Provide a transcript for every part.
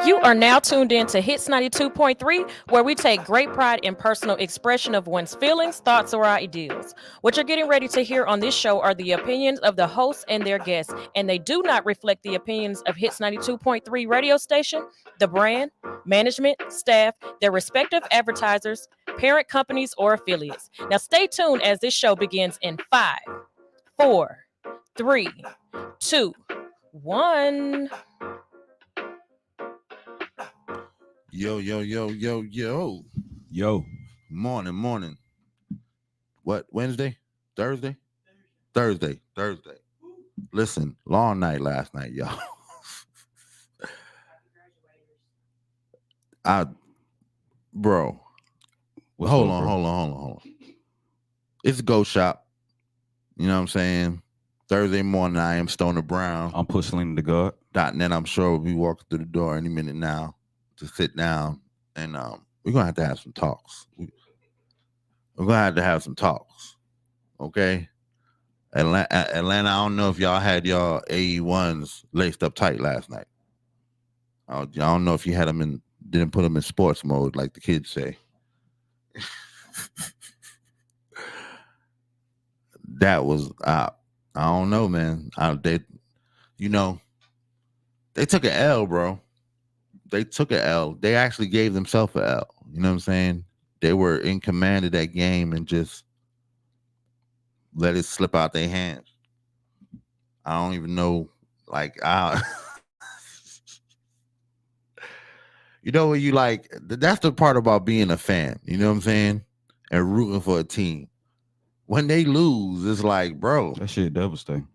You are now tuned in to Hits 92.3, where we take great pride in personal expression of one's feelings, thoughts, or ideals. What you're getting ready to hear on this show are the opinions of the hosts and their guests, and they do not reflect the opinions of Hits 92.3 radio station, the brand, management, staff, their respective advertisers, parent companies, or affiliates. Now stay tuned as this show begins in 5, 4, 3, 2, 1. Yo, yo, yo, yo, yo. Yo. Morning. What, Wednesday? Thursday? Thursday. Listen, long night last night, y'all. Bro. Hold on. It's GOAT Shop. You know what I'm saying? Thursday morning, I am Stoner Brown. I'm Pushalini Da God. .net, I'm sure we'll be walking through the door any minute now to sit down, and we're gonna have to have some talks. We're gonna have to have some talks, okay? Atlanta, I don't know if y'all had y'all AE1s laced up tight last night. I don't know if you had them didn't put them in sports mode like the kids say. That was I don't know, man. They took an L, bro. They took an L. They actually gave themselves an L. You know what I'm saying? They were in command of that game and just let it slip out their hands. I don't even know. You know what you like? That's the part about being a fan. You know what I'm saying? And rooting for a team. When they lose, it's like, bro. That shit devastating.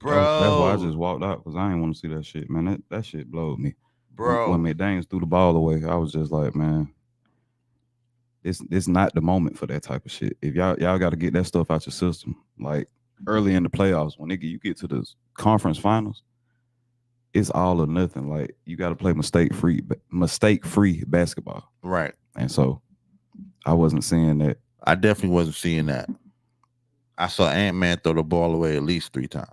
Bro, that's why I just walked out, because I didn't want to see that shit, man. That shit blowed me, bro. When McDaniels threw the ball away, I was just like, man, it's not the moment for that type of shit. If y'all got to get that stuff out your system, like early in the playoffs, when you get to the conference finals, it's all or nothing. Like, you got to play mistake free basketball, right? And so I wasn't seeing that. I definitely wasn't seeing that. I saw Ant-Man throw the ball away at least 3 times.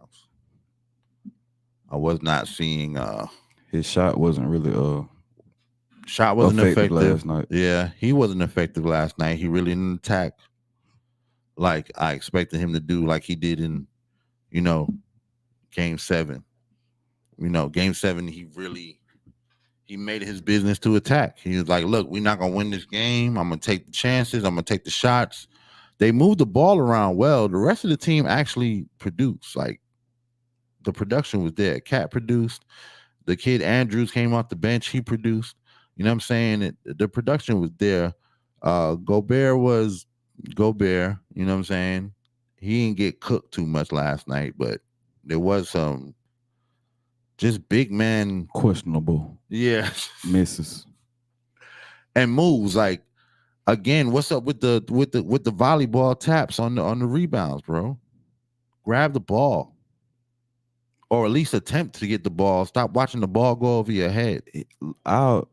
I was not seeing his shot wasn't really effective last night. Yeah, he wasn't effective last night. He really didn't attack like I expected him to do, like he did in, Game 7. Game 7, he made it his business to attack. He was like, look, we're not gonna win this game. I'm gonna take the chances, I'm gonna take the shots. They moved the ball around well. The rest of the team actually produced. Like, the production was there. Cat produced. The kid Andrews came off the bench. He produced. You know what I'm saying? The production was there. Gobert was Gobert. You know what I'm saying? He didn't get cooked too much last night, but there was some just big man questionable. Yeah. Misses. And moves. Like, again, what's up with the volleyball taps on the rebounds, bro? Grab the ball. Or at least attempt to get the ball. Stop watching the ball go over your head. What's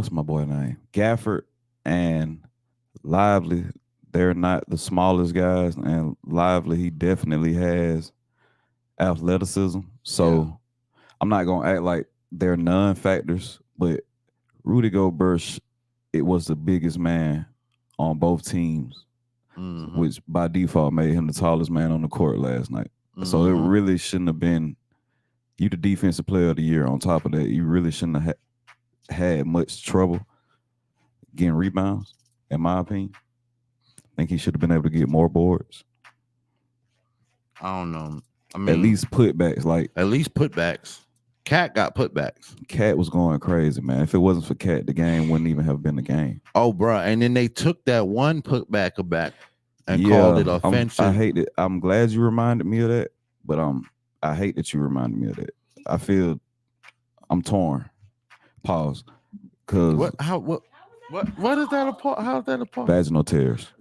my boy name? Gafford and Lively. They're not the smallest guys, and Lively, he definitely has athleticism. So I'm not gonna act like they're non-factors, but Rudy Gobert, it was the biggest man on both teams. Mm-hmm. Which by default made him the tallest man on the court last night. Mm-hmm. So it really shouldn't have been you the defensive player of the year. On top of that, you really shouldn't have had much trouble getting rebounds, in my opinion. I think he should have been able to get more boards. I don't know. I mean, at least putbacks. Cat got putbacks. Cat was going crazy, man. If it wasn't for Cat, the game wouldn't even have been the game. Oh, bro. And then they took that one putback back and called it offensive. I hate it. I'm glad you reminded me of that, but I hate that you reminded me of that. I feel I'm torn. Pause. Cause what is that apart? How is that apart? Vaginal tears.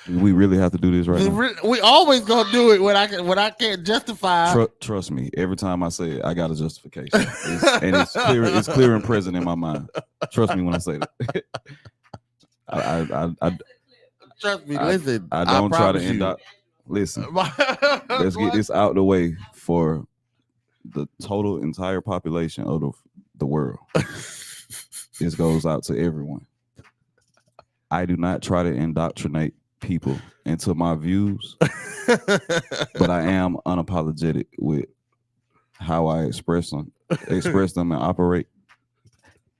We really have to do this right now. We always gonna do it when I can't justify. Trust me. Every time I say it, I got a justification, it's clear. It's clear and present in my mind. Trust me when I say that. I Trust me. Listen, I don't try to promise you. Listen, let's get this out the way for the total entire population of the world. This goes out to everyone. I do not try to indoctrinate people into my views, but I am unapologetic with how I express them and operate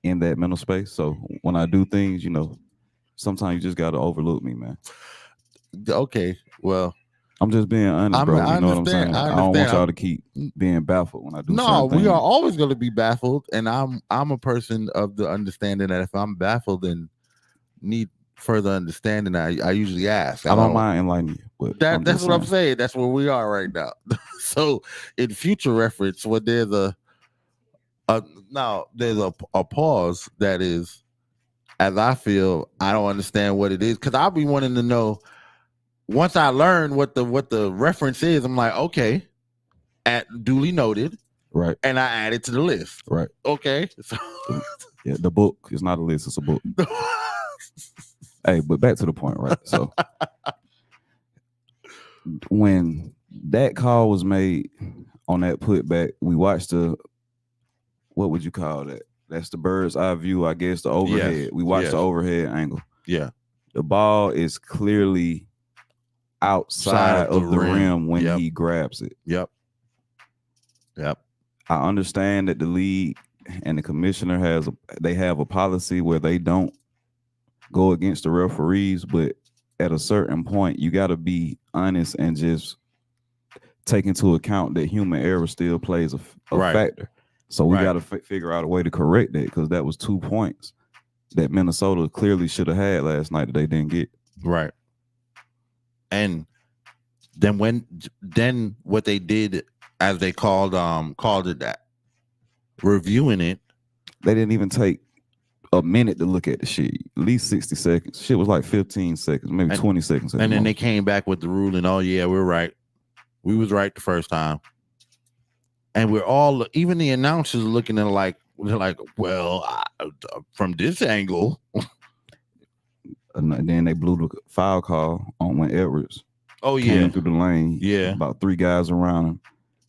in that mental space. So when I do things, sometimes you just got to overlook me, man. Okay, well, I'm just being honest, bro. You know what I'm saying? I don't want y'all to keep being baffled when I do. No, we are always going to be baffled, and I'm a person of the understanding that if I'm baffled and need further understanding, I usually ask. I don't mind enlightening you, but that's what I'm saying. That's where we are right now. So in future reference, when there's there's a pause that is, as I feel, I don't understand what it is, because I'll be wanting to know. Once I learn what the reference is, I'm like, okay, duly noted, right? And I add it to the list, right? Okay, so yeah, the book is not a list; it's a book. Hey, but back to the point, right? So when that call was made on that putback, we watched what would you call that? That's the bird's eye view, I guess, the overhead. Yes. We watched the overhead angle. Yeah. The ball is clearly outside of the rim when he grabs it. Yep. I understand that the league and the commissioner have a policy where they don't go against the referees, but at a certain point, you got to be honest and just take into account that human error still plays a factor. So we got to figure out a way to correct that, because that was 2 points that Minnesota clearly should have had last night that they didn't get. Right. And then what they did, as they called it that, reviewing it, they didn't even take a minute to look at the shit. At least 60 seconds. Shit was like 15 seconds, maybe 20 seconds. And then they came back with the ruling. Oh yeah, we're right. We was right the first time. And we're all, even the announcers, looking at they're like, well, from this angle. And then they blew the foul call on when Edwards came through the lane. Yeah. About 3 guys around him.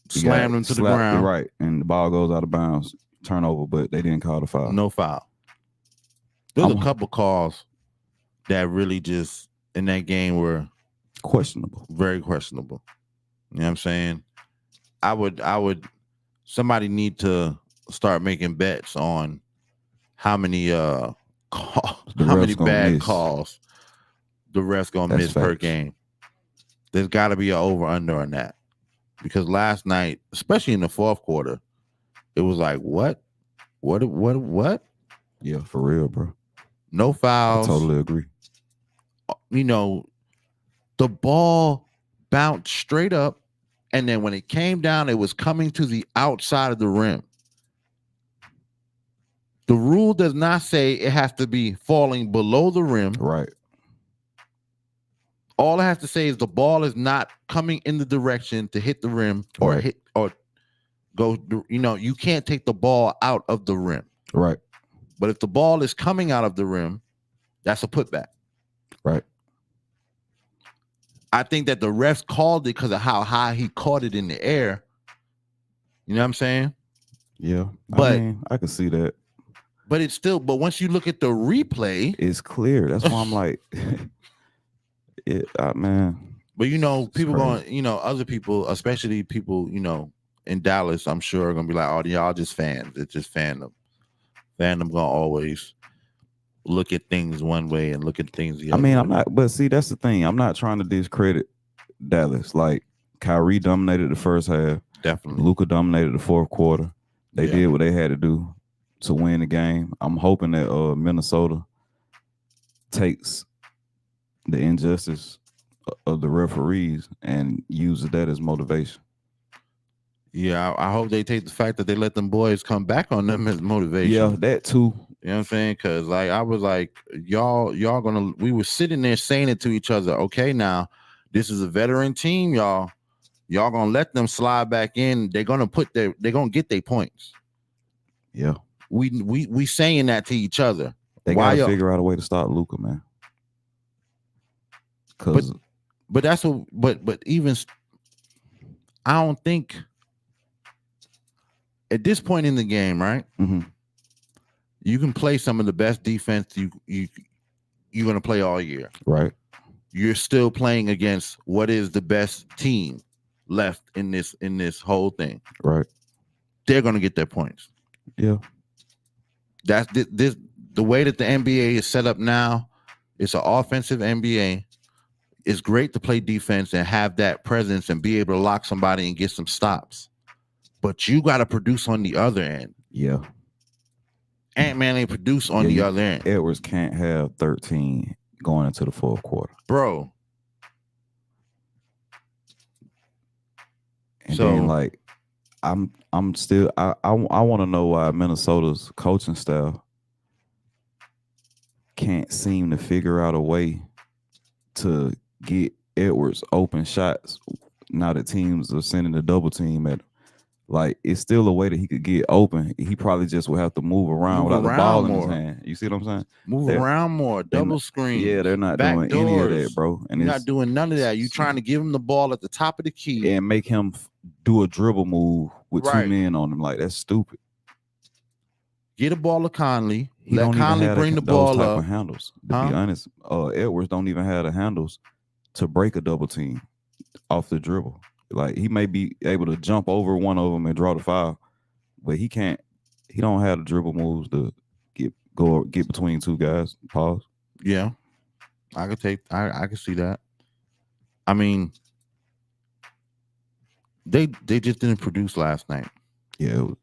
Slammed him to the ground. Right. And the ball goes out of bounds. Turnover, but they didn't call the foul. No foul. There's a couple calls that really just in that game were questionable. Very questionable. You know what I'm saying? I would somebody need to start making bets on how many bad calls the refs gonna miss per game. There's got to be an over under on that, because last night, especially in the fourth quarter, it was like what? Yeah, for real, bro. No fouls. I totally agree. The ball bounced straight up, and then when it came down, it was coming to the outside of the rim. The rule does not say it has to be falling below the rim. Right. All it has to say is the ball is not coming in the direction to hit the rim or hit or go. You can't take the ball out of the rim. Right. But if the ball is coming out of the rim, that's a putback. Right. I think that the refs called it because of how high he caught it in the air. You know what I'm saying? Yeah. But I can see that. But it's still, once you look at the replay, it's clear. That's why I'm like, man. But people going, other people, especially people, in Dallas, I'm sure are gonna be like, oh, y'all just fans. It's just fandom. Fandom gonna always look at things one way and look at things the other way. I'm not, but see, that's the thing. I'm not trying to discredit Dallas. Like, Kyrie dominated the first half. Definitely. Luka dominated the fourth quarter. They did what they had to do to win the game. I'm hoping that Minnesota takes the injustice of the referees and uses that as motivation. Yeah, I hope they take the fact that they let them boys come back on them as motivation. Yeah, that too. You know what I'm saying? Because like I was like, y'all gonna. We were sitting there saying it to each other. Okay, now this is a veteran team, y'all. Y'all gonna let them slide back in. They're gonna get their points. Yeah. We saying that to each other. They gotta figure out a way to stop Luka, man. But that's what. But even I don't think at this point in the game, right? Mm-hmm. You can play some of the best defense you're gonna play all year. Right. You're still playing against what is the best team left in this whole thing. Right. They're gonna get their points. Yeah. That's this the way that the NBA is set up now. It's an offensive NBA. It's great to play defense and have that presence and be able to lock somebody and get some stops. But you got to produce on the other end. Yeah. Ant-Man ain't produce on the other end. Edwards can't have 13 going into the fourth quarter. Bro. And then like I'm still I want to know why Minnesota's coaching staff can't seem to figure out a way to get Edwards open shots now that teams are sending a double team at him. Like, it's still a way that he could get open. He probably just would have to move around without the ball in his hand. You see what I'm saying? Move around more, double screen. Yeah, they're not doing any of that, bro. And you're not doing none of that. You're trying to give him the ball at the top of the key and make him do a dribble move with two men on him. Like, that's stupid. Get a ball to Conley. He let Conley bring the ball up. Of handles. To be honest, Edwards don't even have the handles to break a double team off the dribble. Like, he may be able to jump over one of them and draw the foul, but he can't. He don't have the dribble moves to get between two guys. Pause. Yeah, I could see that. I mean, they just didn't produce last night. Yeah. You know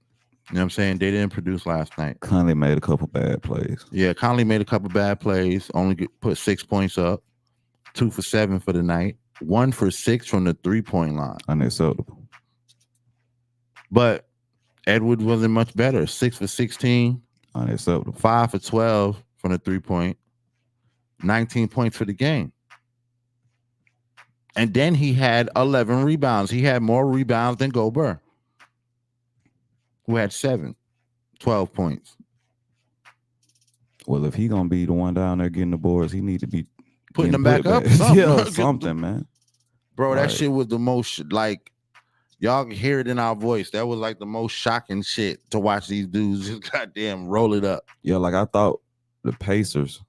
what I'm saying? They didn't produce last night. Conley made a couple bad plays. Yeah, Conley made a couple bad plays. Only put 6 points up. 2 for 7 for the night. 1 for 6 from the 3-point line. Unacceptable. But Edwards wasn't much better. 6 for 16. Unacceptable. 5 for 12 from the 3-point. 19 points for the game. And then he had 11 rebounds. He had more rebounds than Gobert, who had 12 points. Well, if he gonna be the one down there getting the boards, he need to be putting them back up. Something, man. Bro, that shit was the most, like, y'all can hear it in our voice. That was like the most shocking shit to watch these dudes just goddamn roll it up. Yeah, like, I thought the Pacers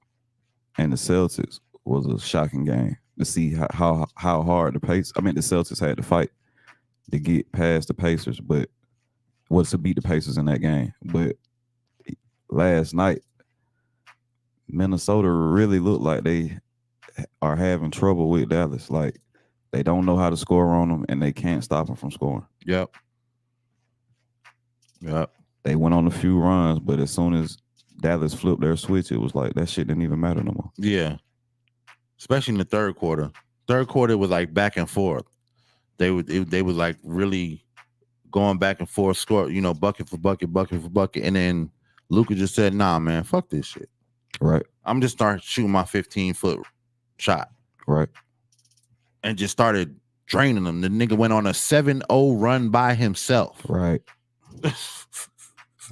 and the Celtics was a shocking game to see how hard the Celtics had to fight to get past the Pacers, but was to beat the Pacers in that game. But last night, Minnesota really looked like they are having trouble with Dallas. Like, they don't know how to score on them, and they can't stop them from scoring. Yep. They went on a few runs, but as soon as Dallas flipped their switch, it was like that shit didn't even matter no more. Yeah. Especially in the third quarter. Third quarter was like back and forth. They was like really going back and forth, score, bucket for bucket, bucket for bucket. And then Luka just said, nah, man, fuck this shit. Right. I'm just starting shooting my 15-foot shot. Right. And just started draining them. The nigga went on a 7-0 run by himself. Right.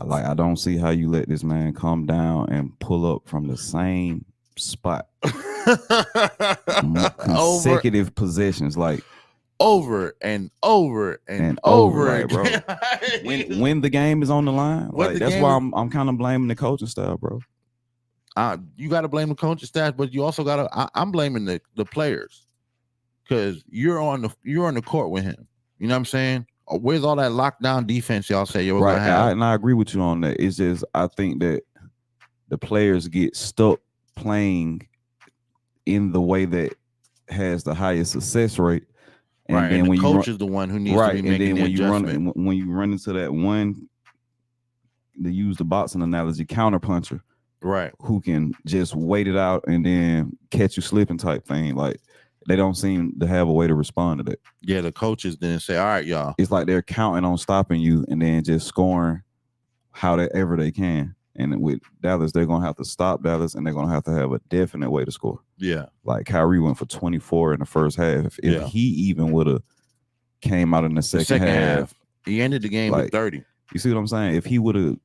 I don't see how you let this man come down and pull up from the same spot. Consecutive possessions, like over and over and over right, bro. when the game is on the line, that's why I'm kind of blaming the coaching staff, bro. You got to blame the coaching staff, but you also got to. I'm blaming the players, because you're on the court with him. You know what I'm saying? Where's all that lockdown defense y'all say you're gonna have? And I agree with you on that. It's just, I think that the players get stuck playing in the way that has the highest success rate. And right. then and when the coach is the one who needs to be making the adjustment. When you run into that one, to use the boxing analogy, counterpuncher, right, who can just wait it out and then catch you slipping type thing. Like, they don't seem to have a way to respond to that. Yeah, the coaches didn't say, all right, y'all. It's like they're counting on stopping you and then just scoring however they can. And with Dallas, they're gonna have to stop Dallas, and they're gonna have to have a definite way to score. Yeah. Like Kyrie went for 24 in the first half. If he even would have came out in the second half, he ended the game with 30. You see what I'm saying? If he would have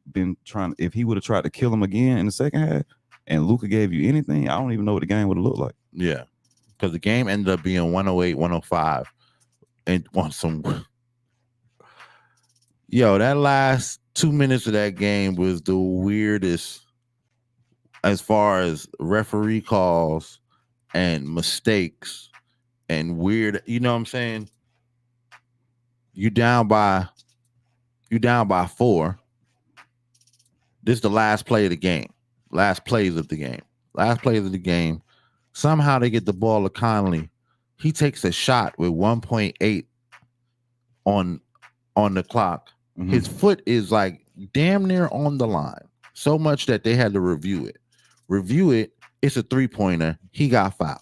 tried to kill him again in the second half, and Luka gave you anything, I don't even know what the game would have looked like. Yeah, because the game ended up being 108, 105, and on some. Yo, that last 2 minutes of that game was the weirdest as far as referee calls and mistakes and weird. You know what I'm saying? You down by 4. This is the last play of the game. Last plays of the game. Somehow they get the ball to Conley. He takes a shot with 1.8 on the clock. Mm-hmm. His foot is like damn near on the line. So much that they had to review it. It's a 3-pointer. He got fouled.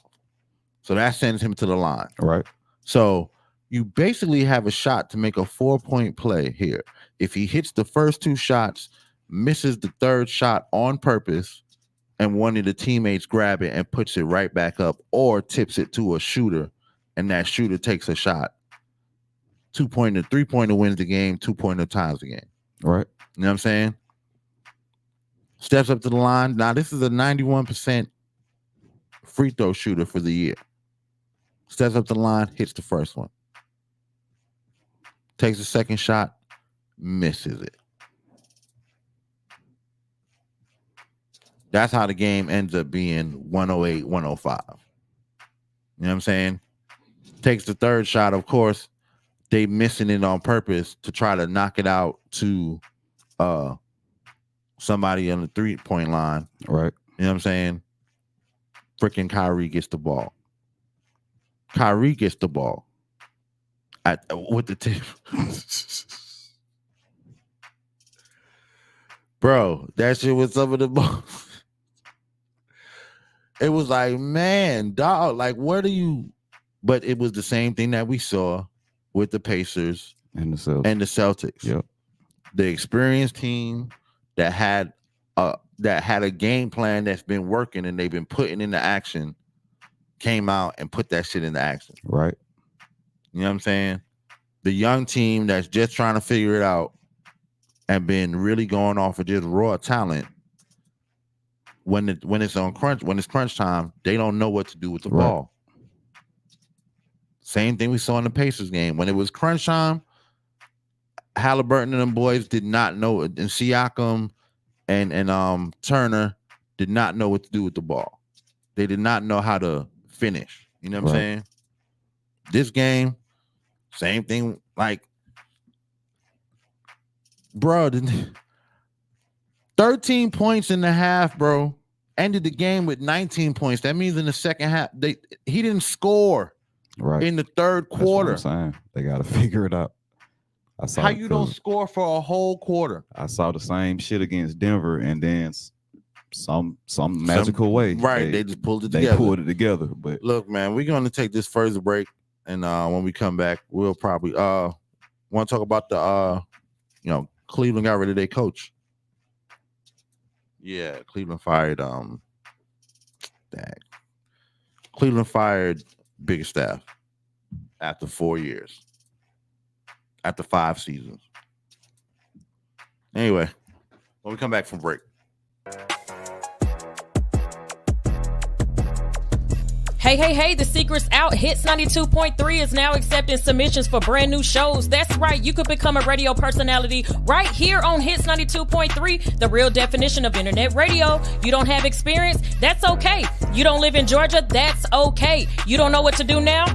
So that sends him to the line. Right. So you basically have a shot to make a 4-point play here. If he hits the first 2 shots, misses the third shot on purpose, and one of the teammates grab it and puts it right back up, or tips it to a shooter, and that shooter takes a shot. 2-pointer, 3-pointer wins the game, 2-pointer ties the game. Right. You know what I'm saying? Steps up to the line. Now, this is a 91% free throw shooter for the year. Steps up to the line, hits the first one. Takes the second shot, misses it. That's how the game ends up being 108, 105. You know what I'm saying? Takes the third shot, of course. They missing it on purpose to try to knock it out to somebody on the 3-point line. Right. You know what I'm saying? Freaking Kyrie gets the ball. Kyrie gets the ball with the tip. Bro, that shit was some of the most. It was like, man, dog, like, what are you? But it was the same thing that we saw with the Pacers and the Celtics. Yep. The experienced team that had a game plan that's been working and they've been putting into action came out and put that shit into action. Right. You know what I'm saying? The young team that's just trying to figure it out and been really going off of just raw talent. When it's crunch time, they don't know what to do with the ball. Same thing we saw in the Pacers game. When it was crunch time, Halliburton and them boys did not know, and Siakam and Turner did not know what to do with the ball. They did not know how to finish. You know what I'm saying? This game, same thing. Like, bro, 13 points in the half, bro. Ended the game with 19 points. That means in the second half, he didn't score in the third quarter. That's what I'm saying. They got to figure it out. How you don't score for a whole quarter? I saw the same shit against Denver, and then some magical way. Right, they just pulled it together. They pulled it together. But look, man, we're going to take this first break, and when we come back, we'll probably want to talk about the Cleveland got rid of their coach. Yeah, Cleveland fired Cleveland fired Biggerstaff after 4 years. After 5 seasons. Anyway, when we come back from break. Hey, the secret's out. Hits 92.3 is now accepting submissions for brand new shows. That's right, you could become a radio personality right here on Hits 92.3, the real definition of internet radio. You don't have experience? That's okay. You don't live in Georgia? That's okay. You don't know what to do now?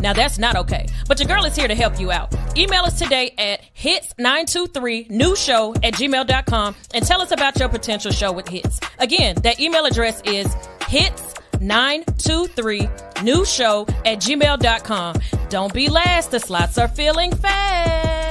Now that's not okay. But your girl is here to help you out. Email us today at hits923newshow@gmail.com and tell us about your potential show with Hits. Again, that email address is hits923newshow@gmail.com. Don't be last. The slots are filling fast.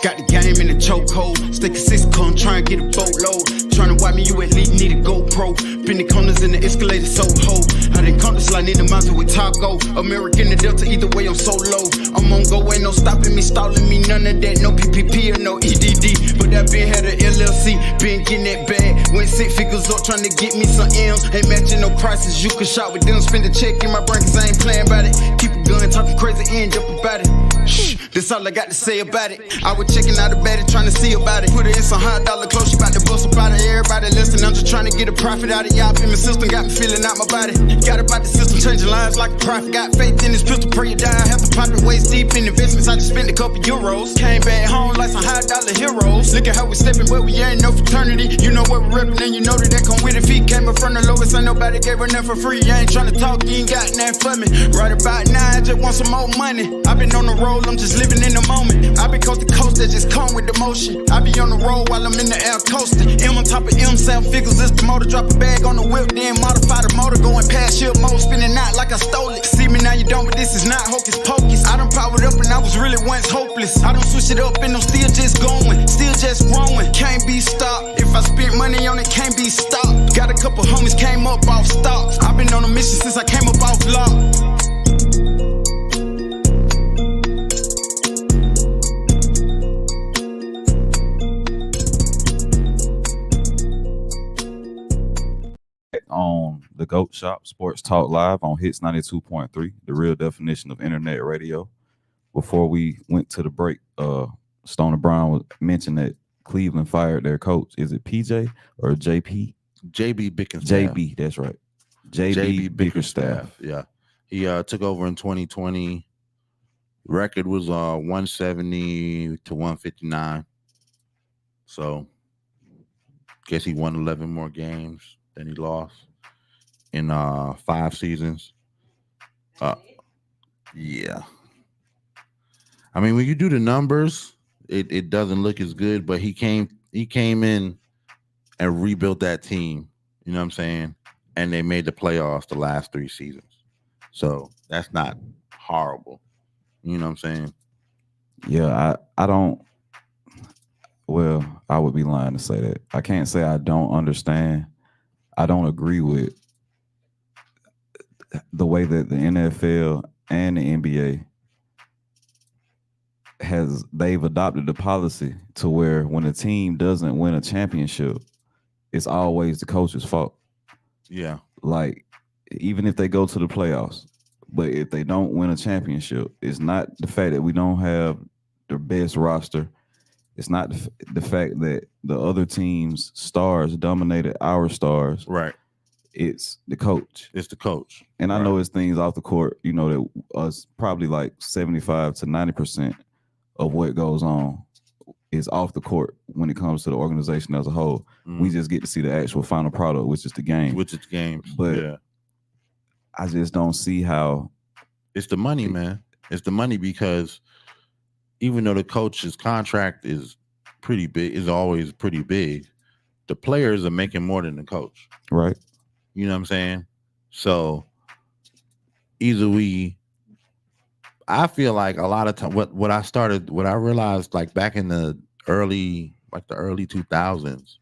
Got the game in the chokehold. Stick a 6 con, try and get a boatload. tryna watch me, you at least need a GoPro. Been the corners in the escalator so ho. I done come to slide in the mountain with taco. American the Delta, either way I'm so low. I'm on go, ain't no stopping me, stalling me, none of that. No PPP or no EDD. But that been had a LLC, been getting that bag. Went 6 figures up trying to get me some M's. Ain't matching no prices, you could shop with them. Spend a check in my brain cause I ain't playing about it. Keep a gun, talking crazy, end up about it. Shh, that's all I got to say about it. I was checking out the bed trying to see about it. Put it in some $100 clothes, she about to bust about it. Everybody listen, I'm just trying to get a profit out of y'all. In my system, got me feeling out my body. Got about the system, changing lines like a prophet. Got faith in this pistol, pray you die. Have to pop it waist deep in investments. I just spent a couple euros. Came back home like some $100 heroes. Look at how we stepping, but we ain't no fraternity. You know what we're repping, and you know that come with it. Feet came up from the lowest, ain't nobody gave her nothing for free. I ain't trying to talk, you ain't got nothing for me. Right about now, I just want some more money. I been on the road, I'm just living in the moment. I been coast to coast, that just come with the motion. I be on the road while I'm in the air coasting. M on top of M, 7 figures, it's the motor. Drop a bag on the whip, then modify the motor. Going past ship mode, spinning out like I stole it. See me now, you don't, but this is not hocus pocus. I done powered up and I was really once hopeless. I done switch it up and I'm still just going, still just growing. Can't be stopped. If I spent money on it, can't be stopped. Got a couple homies came up off stocks. I've been on a mission since I came up off lock. On the GOAT Shop Sports Talk Live on Hits 92.3, the real definition of internet radio. Before we went to the break, Stoner Brown mentioned that Cleveland fired their coach. Is it PJ or JP? JB Bickerstaff. JB, that's right. JB Bickerstaff. Yeah. He took over in 2020. Record was 170 to 159. So guess he won 11 more games than he lost in 5 seasons. Yeah. I mean, when you do the numbers, it doesn't look as good, but he came in and rebuilt that team. You know what I'm saying? And they made the playoffs the last 3 seasons. So that's not horrible. You know what I'm saying? Yeah, I don't. Well, I would be lying to say that. I can't say I don't understand. I don't agree with the way that the NFL and the NBA they've adopted the policy to where when a team doesn't win a championship, it's always the coach's fault. Yeah. Like, even if they go to the playoffs, but if they don't win a championship, it's not the fact that we don't have the best roster. It's not the fact that the other team's stars dominated our stars. Right. It's the coach. It's the coach. And I know it's things off the court, you know, that us probably like 75 to 90% of what goes on is off the court when it comes to the organization as a whole. We just get to see the actual final product, which is the game. Which is games. But yeah. I just don't see how. It's the money, man. It's the money because even though the coach's contract is pretty big, is always pretty big, the players are making more than the coach. Right. You know what I'm saying? So I feel like a lot of time what I realized like back in the early 2000s,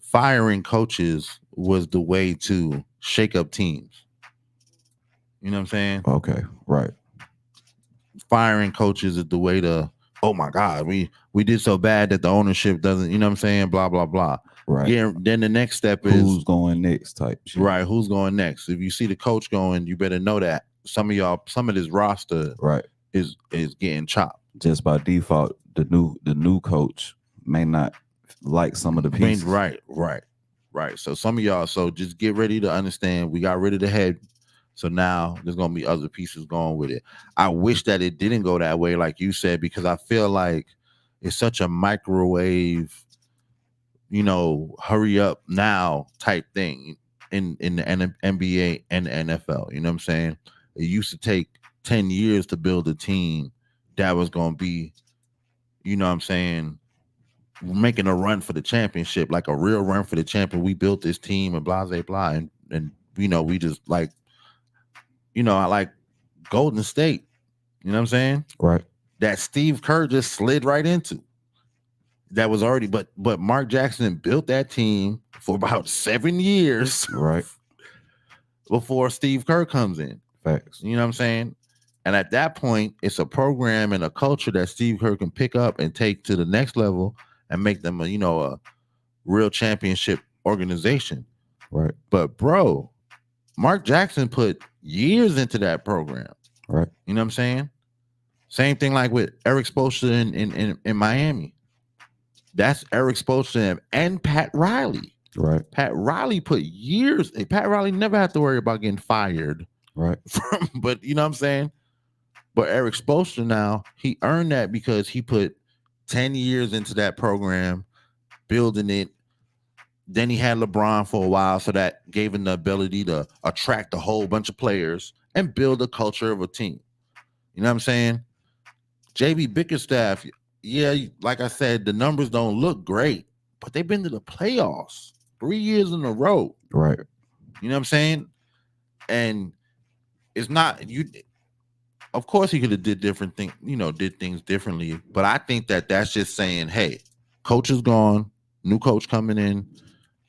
firing coaches was the way to shake up teams. You know what I'm saying? Okay, right. Firing coaches is the way to, oh my God, we did so bad that the ownership doesn't, you know what I'm saying? Blah, blah, blah. Right. Yeah, then the next step is who's going next type shit. Right, who's going next? If you see the coach going, you better know that some of this roster is getting chopped. Just by default, the new coach may not like some of the pieces. Right. So some of y'all, so just get ready to understand we got rid of the head. So now there's gonna be other pieces going with it. I wish that it didn't go that way, like you said, because I feel like it's such a microwave, you know, hurry up now type thing in the NBA and the NFL. You know what I'm saying? It used to take 10 years to build a team that was gonna be, you know what I'm saying, making a run for the championship, like a real run for the champion. We built this team and blah, blah, blah. And you know, we just like, you know, I like Golden State. You know what I'm saying? Right. That Steve Kerr just slid right into. that was already, but Mark Jackson built that team for about 7 years Right. before Steve Kerr comes in. Facts. You know what I'm saying? And at that point, it's a program and a culture that Steve Kerr can pick up and take to the next level and make them a real championship organization. Right. But bro, Mark Jackson put years into that program. Right. You know what I'm saying? Same thing like with Eric Spoelstra in Miami. That's Eric Spoelstra and Pat Riley. Right. Pat Riley put years. Pat Riley never had to worry about getting fired. Right. But you know what I'm saying? But Eric Spoelstra now, he earned that because he put 10 years into that program, building it. Then he had LeBron for a while, so that gave him the ability to attract a whole bunch of players and build a culture of a team. You know what I'm saying? JB Bickerstaff, yeah, like I said, the numbers don't look great, but they've been to the playoffs 3 years in a row. Right. You know what I'm saying? And it's not you. Of course, he could have did different things, did things differently. But I think that that's just saying, hey, coach is gone, new coach coming in.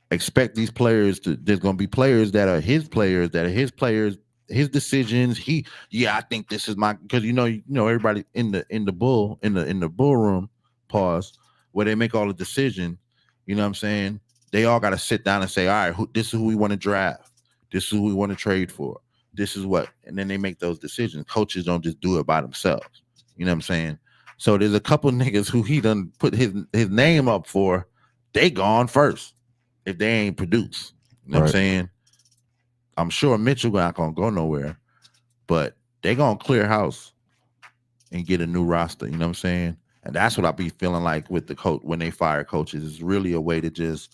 Expect these players to. There's going to be players, his decisions. I think this is my, because everybody in the bull room, pause, where they make all the decisions. You know what I'm saying? They all got to sit down and say, all right, this is who we want to draft. This is who we want to trade for. This is what, and then they make those decisions. Coaches don't just do it by themselves. You know what I'm saying? So there's a couple niggas who he done put his name up for. They gone first if they ain't produce. You know what I'm saying? I'm sure Mitchell not gonna go nowhere, but they gonna clear house and get a new roster. You know what I'm saying? And that's what I be feeling like with the coach when they fire coaches. It's really a way to just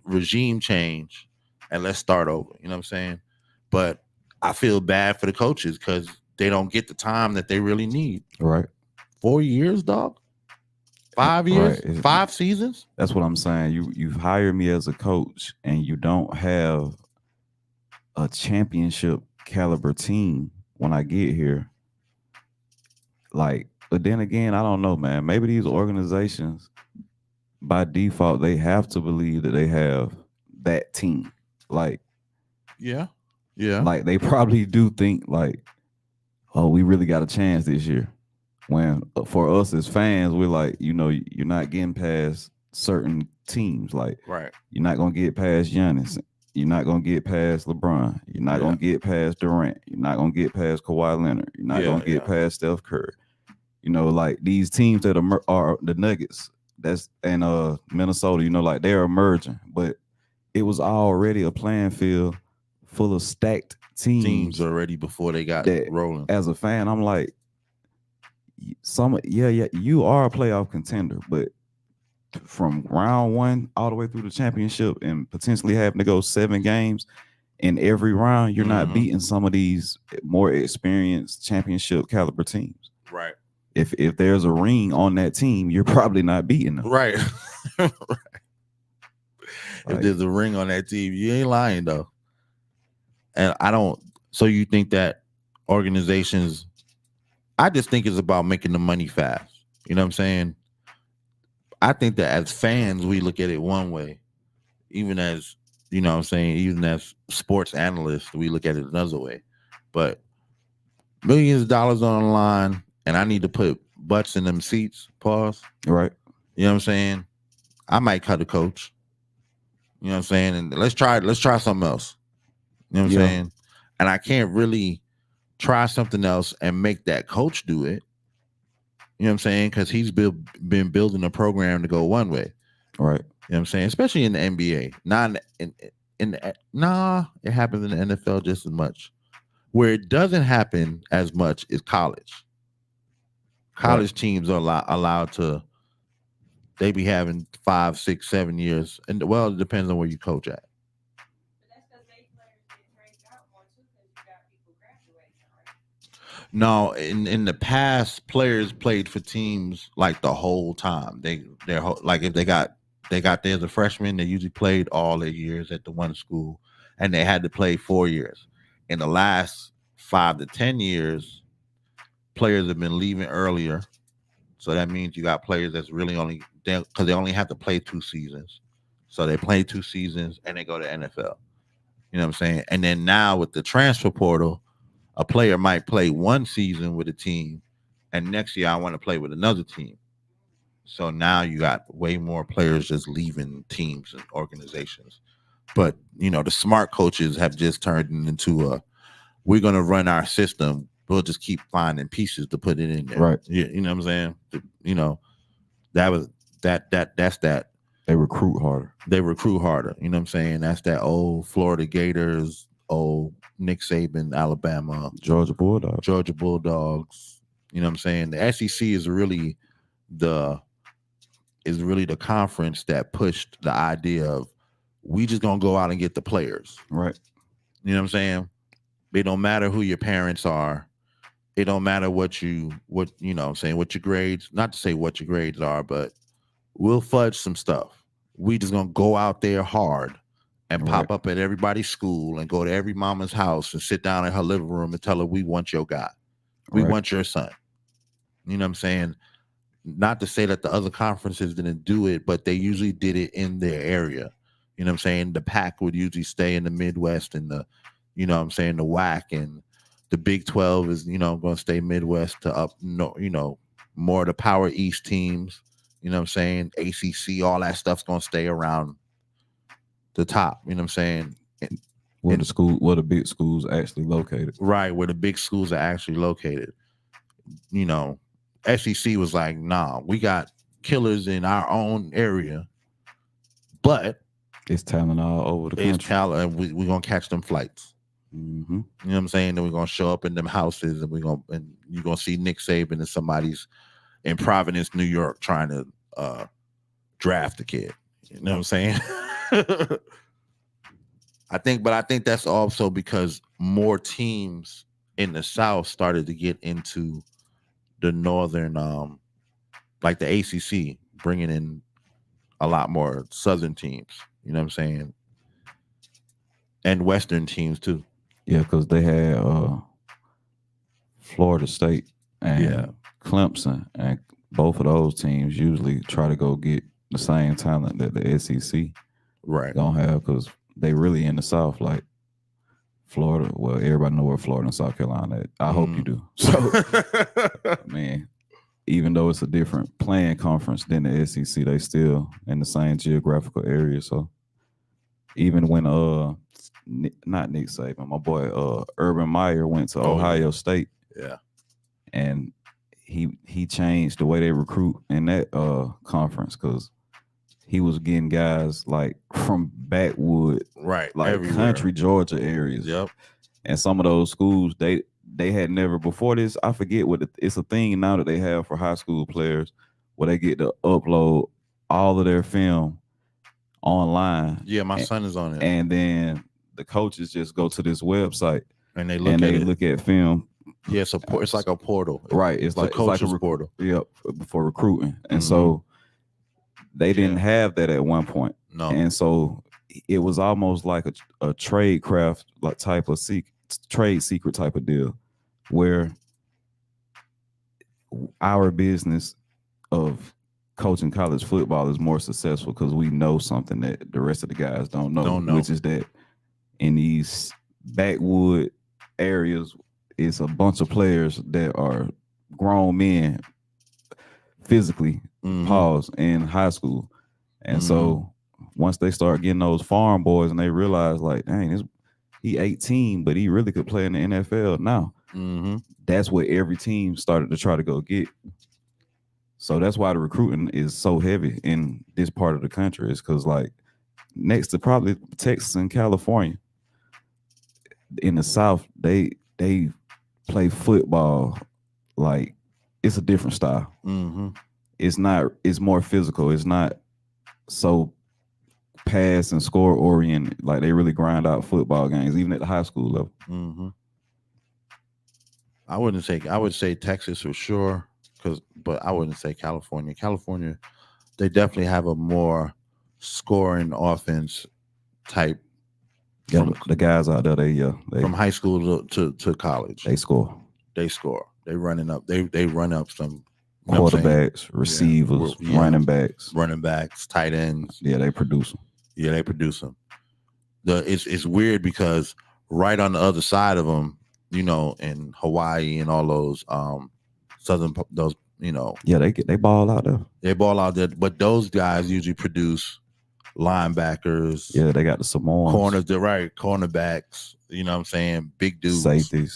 regime change and let's start over. You know what I'm saying? But I feel bad for the coaches because they don't get the time that they really need. Right. 4 years, dog. 5 years, Right. 5 seasons. That's what I'm saying. You've hired me as a coach and you don't have a championship caliber team when I get here. Like, but then again, I don't know, man. Maybe these organizations by default, they have to believe that they have that team. Like, yeah. Like they probably do think like, oh, we really got a chance this year. When for us as fans, we're like, you're not getting past certain teams. Like, right. You're not gonna get past Giannis. You're not gonna get past LeBron. You're not gonna get past Durant. You're not gonna get past Kawhi Leonard. You're not gonna get past Steph Curry. Like these teams that are the Nuggets, and Minnesota. Like they're emerging, but it was already a playing field full of stacked teams already before they got rolling. As a fan, I'm like, you are a playoff contender, but from round one all the way through the championship and potentially having to go 7 games in every round, you're not beating some of these more experienced championship caliber teams. Right. If there's a ring on that team, you're probably not beating them. Right. Right. If there's a ring on that team, you ain't lying though. And so you think that organizations, I just think it's about making the money fast. You know what I'm saying? I think that as fans, we look at it one way. Even as, even as sports analysts, we look at it another way. But millions of dollars on the line, and I need to put butts in them seats, pause. Right. You know what I'm saying? I might cut a coach. You know what I'm saying? And let's try something else. You know what I'm saying? And I can't really try something else and make that coach do it. You know what I'm saying? Because he's been building a program to go one way. Right. You know what I'm saying? Especially in the NBA. It happens in the NFL just as much. Where it doesn't happen as much is college. College teams are allowed to, they be having 5, 6, 7 years. And well, it depends on where you coach at. No, in the past, players played for teams like the whole time. They're like if they got there as a freshman, they usually played all their years at the one school, and they had to play 4 years. In the last 5 to 10 years, players have been leaving earlier, So that means you got players that's really only because they only have to play 2 seasons. So they play 2 seasons and they go to NFL. You know what I'm saying? And then now with the transfer portal, a player might play 1 season with a team, and next year I want to play with another team. So now you got way more players just leaving teams and organizations. But the smart coaches have just turned it into we're gonna run our system. We'll just keep finding pieces to put it in there. Right. You know what I'm saying? That was that's that. They recruit harder. They recruit harder. You know what I'm saying? That's that old Florida Gators, old Nick Saban, Alabama, Georgia Bulldogs. You know what I'm saying? The SEC is really the conference that pushed the idea of we just gonna go out and get the players. Right. You know what I'm saying? It don't matter who your parents are. It don't matter what you know what I'm saying, what your grades, not to say what your grades are, but we'll fudge some stuff. We just gonna go out there hard and pop up at everybody's school and go to every mama's house and sit down in her living room and tell her we want your guy. We want your son. You know what I'm saying? Not to say that the other conferences didn't do it, but they usually did it in their area. You know what I'm saying? The Pac would usually stay in the Midwest and the, the WAC, and the Big 12 is, going to stay Midwest to up, more of the Power East teams. You know what I'm saying? ACC, all that stuff's going to stay around the top. You know what I'm saying? Where the big schools actually located. Right, where the big schools are actually located. SEC was like, nah, we got killers in our own area, but it's talent all over the country. It's talent, and we're going to catch them flights. Mm-hmm. You know what I'm saying? Then we're going to show up in them houses, and you're going to see Nick Saban and somebody's in Providence, New York, trying to draft a kid. You know what I'm saying? I think that's also because more teams in the South started to get into the northern, like the ACC, bringing in a lot more Southern teams. You know what I'm saying? And Western teams too. Yeah, because they had Florida State and Clemson, and both of those teams usually try to go get the same talent that the SEC don't have, because they really in the South, like Florida. Well, everybody know where Florida and South Carolina is. I hope you do. So, man, even though it's a different playing conference than the SEC, they still in the same geographical area. So even when not Nick Saban, my boy Urban Meyer went to Ohio State, and he changed the way they recruit in that conference, because he was getting guys like from backwood, like everywhere. Country Georgia areas. Yep. And some of those schools, they had never before this. I forget what it's a thing now that they have for high school players, where they get to upload all of their film online. Yeah, my son is on it. And then the coaches just go to this website and they look at film. Yeah, it's like a portal. Right. It's like a portal. Yep, for recruiting. And so they didn't have that at one point. No. And so it was almost like a trade craft, like type of trade secret type of deal, where our business of coaching college football is more successful because we know something that the rest of the guys don't know. Which is that in these backwood areas, it's a bunch of players that are grown men physically in high school. And so once they start getting those farm boys and they realize, like, dang, he 18, but he really could play in the NFL now. That's what every team started to try to go get. So that's why the recruiting is so heavy in this part of the country. Is because, like, next to probably Texas and California, in the South, they play football like it's a different style. It's more physical. It's not so pass and score oriented. Like, they really grind out football games, even at the high school level. I would say Texas for sure, but I wouldn't say California. California, they definitely have a more scoring offense type. Yeah, the guys out there, they from high school to college, they score. They running up. They run up some You know what I'm saying? Quarterbacks, receivers, Yeah. running backs, tight ends. Yeah, they produce them. Yeah, they produce them. It's weird because right on the other side of them, you know, in Hawaii and all those those, you know, Yeah, they ball out there. they ball out there, but those guys usually produce linebackers. Yeah, they got the Samoans. Corners, they're right, cornerbacks, you know what I'm saying? Big dudes,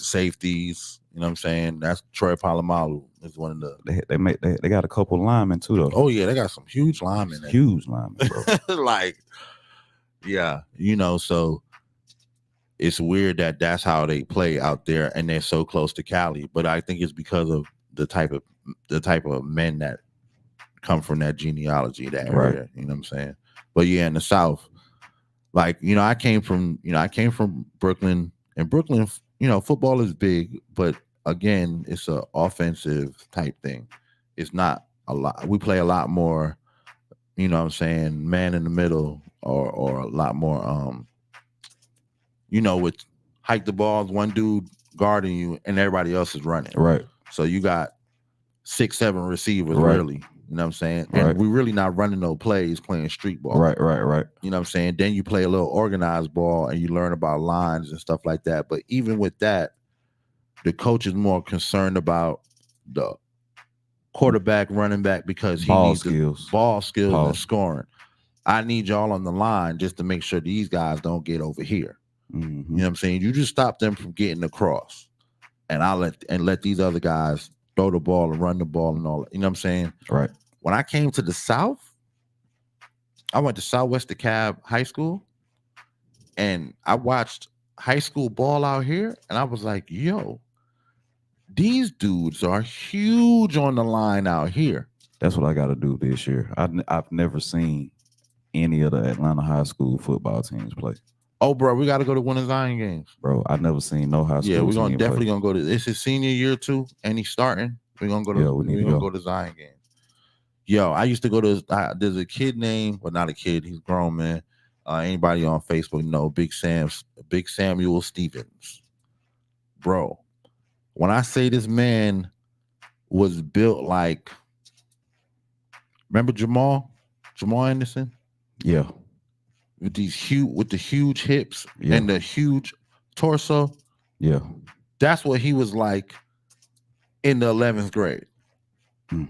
safeties, you know what I'm saying? That's Troy Polamalu is one of the they got a couple linemen too though. Oh yeah, they got some huge linemen. Huge linemen, bro. Like, yeah, you know, so it's weird that that's how they play out there and they're so close to Cali, but I think it's because of the type of men that come from that genealogy, that area, right. You know what I'm saying? But yeah, in the South, like, you know, I came from Brooklyn, and Brooklyn, you know, football is big, but again, it's a offensive type thing. It's not a lot. We play a lot more, you know what I'm saying, man in the middle, or a lot more, you know, with hike the balls, one dude guarding you and everybody else is running. Right. So you got 6-7 receivers, right. Really. You know what I'm saying? And right. we're really not running no plays, playing street ball. Right. You know what I'm saying? Then you play a little organized ball and you learn about lines and stuff like that. But even with that, the coach is more concerned about the quarterback, running back, because he needs ball skills and scoring. I need y'all on the line just to make sure these guys don't get over here. Mm-hmm. You know what I'm saying? You just stop them from getting across. And I'll let these other guys throw the ball and run the ball and all that. You know what I'm saying? Right. When I came to the South, I went to Southwest DeKalb High School, and I watched high school ball out here, and I was like, yo, these dudes are huge on the line out here. That's what I got to do this year. I've never seen any of the Atlanta high school football teams play. Oh, bro, we got to go to one of Zion games. Bro, I've never seen no high school. Yeah, we're definitely gonna go to. It's his senior year too, and he's starting. We're gonna go to. We're gonna go to Zion games. Yo, I used to go to. There's a kid named, well, not a kid. He's grown, man. Anybody on Facebook know Big Samuel Stevens, bro. When I say this man was built like, remember Jamal Anderson? Yeah. With the huge hips and the huge torso. Yeah. That's what he was like in the 11th grade. Mm.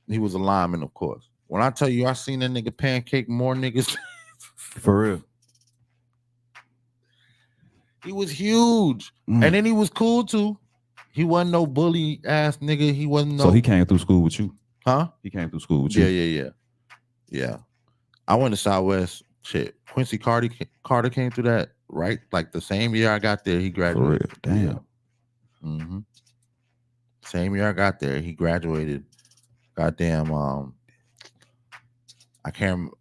He was a lineman, of course. When I tell you I seen that nigga pancake more niggas. For real. He was huge. And then he was cool too. He wasn't no bully ass nigga. He wasn't no. So he came through school with you? Huh? He came through school with you? Yeah. I went to Southwest. Shit. Quincy Carter came through that, right? Like the same year I got there, he graduated. For real? Damn. Yeah. Mm-hmm. Same year I got there, he graduated. Goddamn, I can't remember.